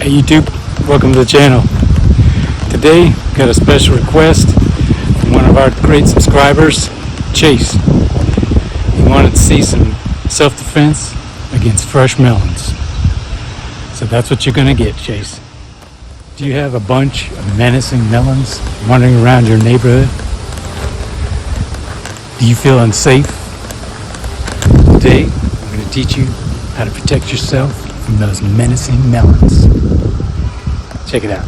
Hey YouTube, welcome to the channel. Today, got a special request from one of our great subscribers, Chase. He wanted to see some self-defense against fresh melons. So that's what you're gonna get, Chase. Do you have a bunch of menacing melons wandering around your neighborhood? Do you feel unsafe? Today, I'm gonna teach you how to protect yourself from those menacing melons. Check it out.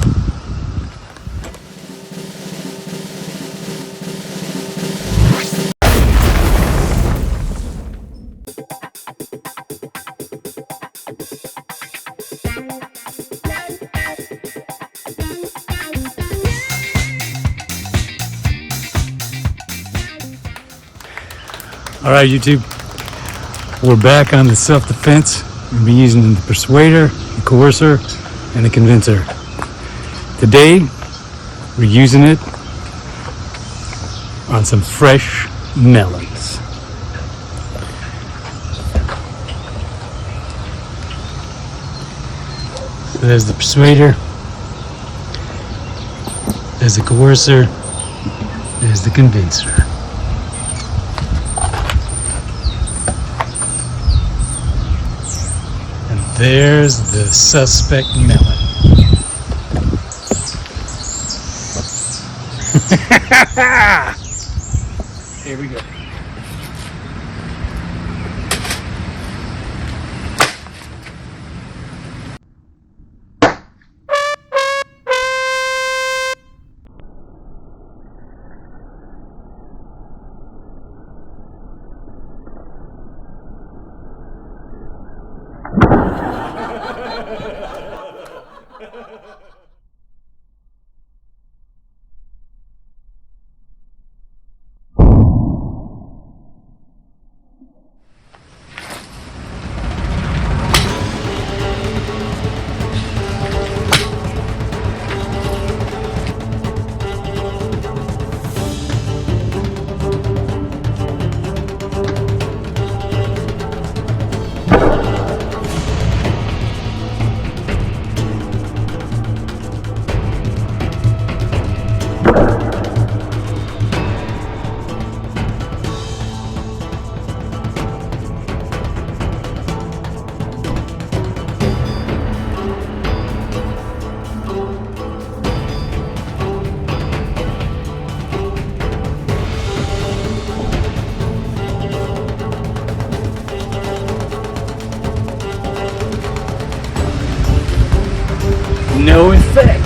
All right, YouTube, we're back on the self-defense. We'll be using the persuader, the coercer, and the convincer. Today, we're using it on some fresh melons. So there's the persuader, there's the coercer, there's the convincer. And there's the suspect melon. Here we go. No effect.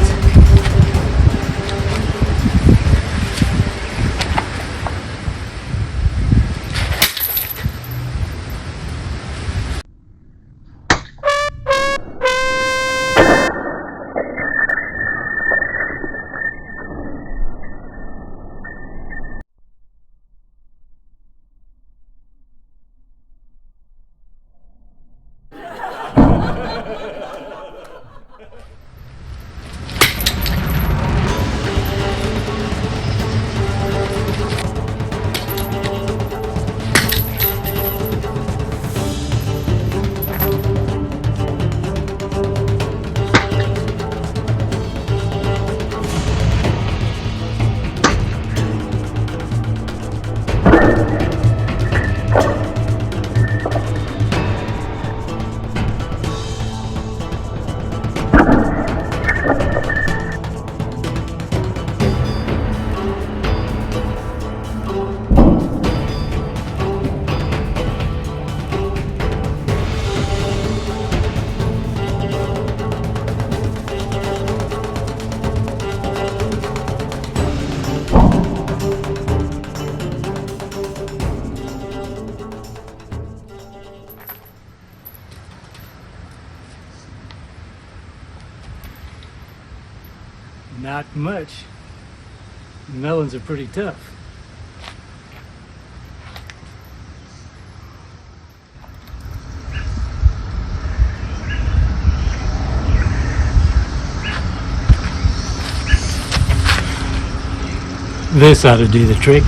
Not much. Melons are pretty tough. This ought to do the trick.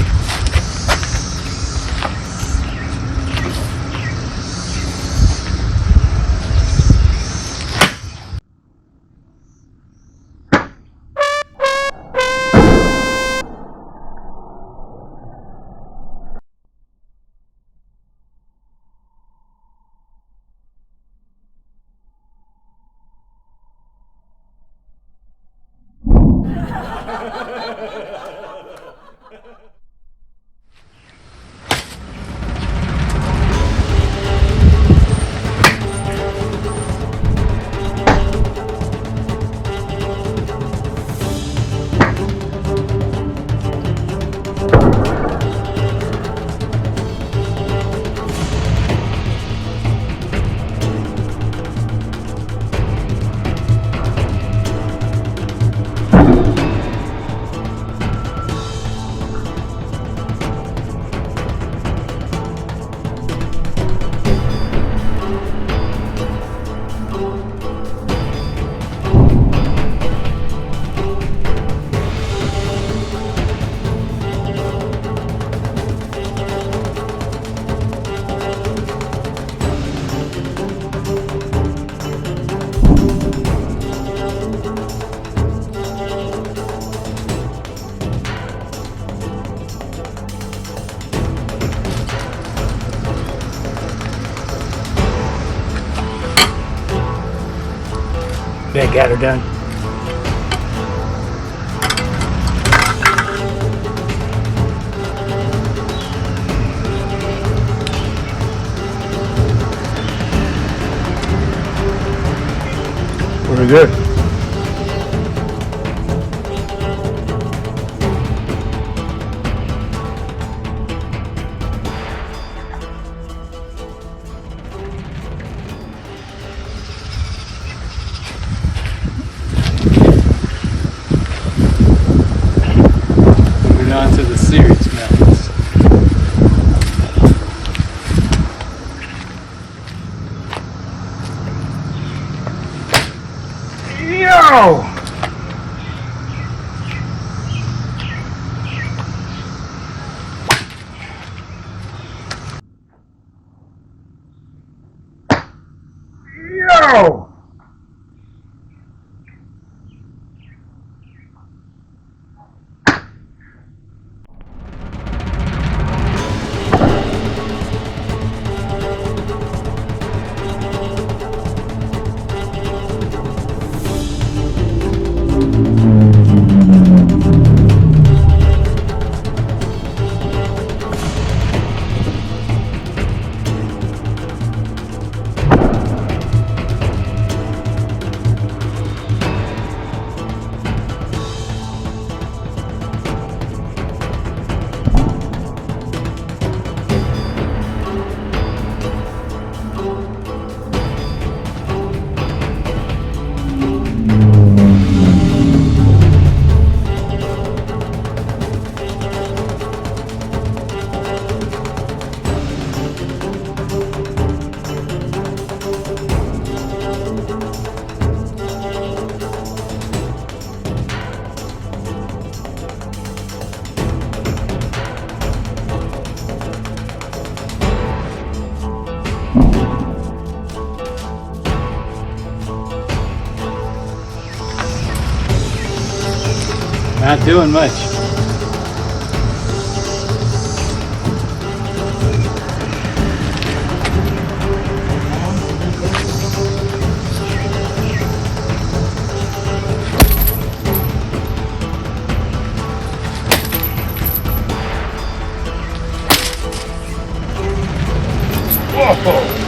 That got her done. Very good. Moving on to the serious melons. Yo! Yo! Not doing much. Whoa!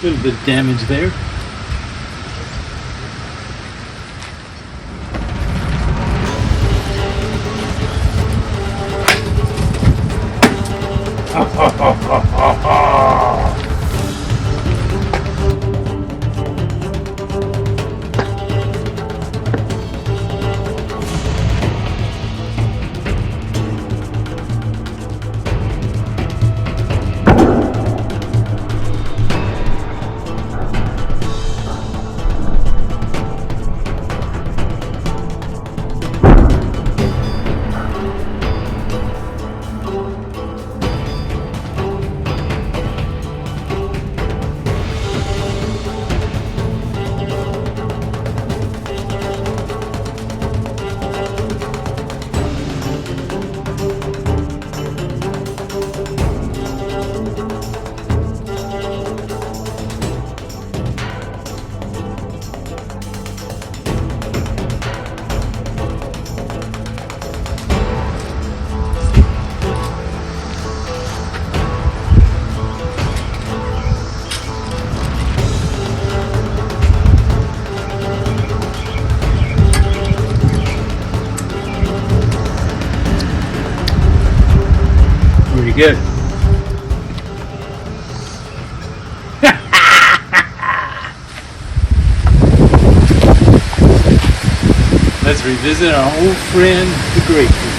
A little bit of damage there. good. Let's revisit our old friend, the grapefruit.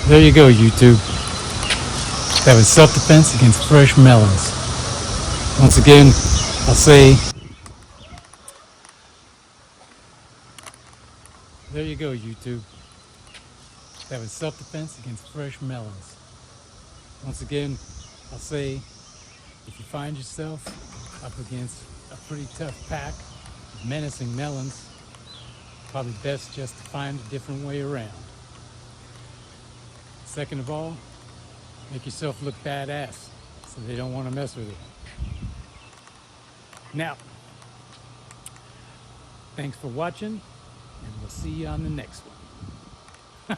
There you go, YouTube. That was self-defense against fresh melons. Once again, I'll say, there you go, YouTube. That was self-defense against fresh melons. Once again, I'll say, if you find yourself up against a pretty tough pack of menacing melons, probably best just to find a different way around. Second of all, make yourself look badass so they don't want to mess with you. Now, thanks for watching, and we'll see you on the next one.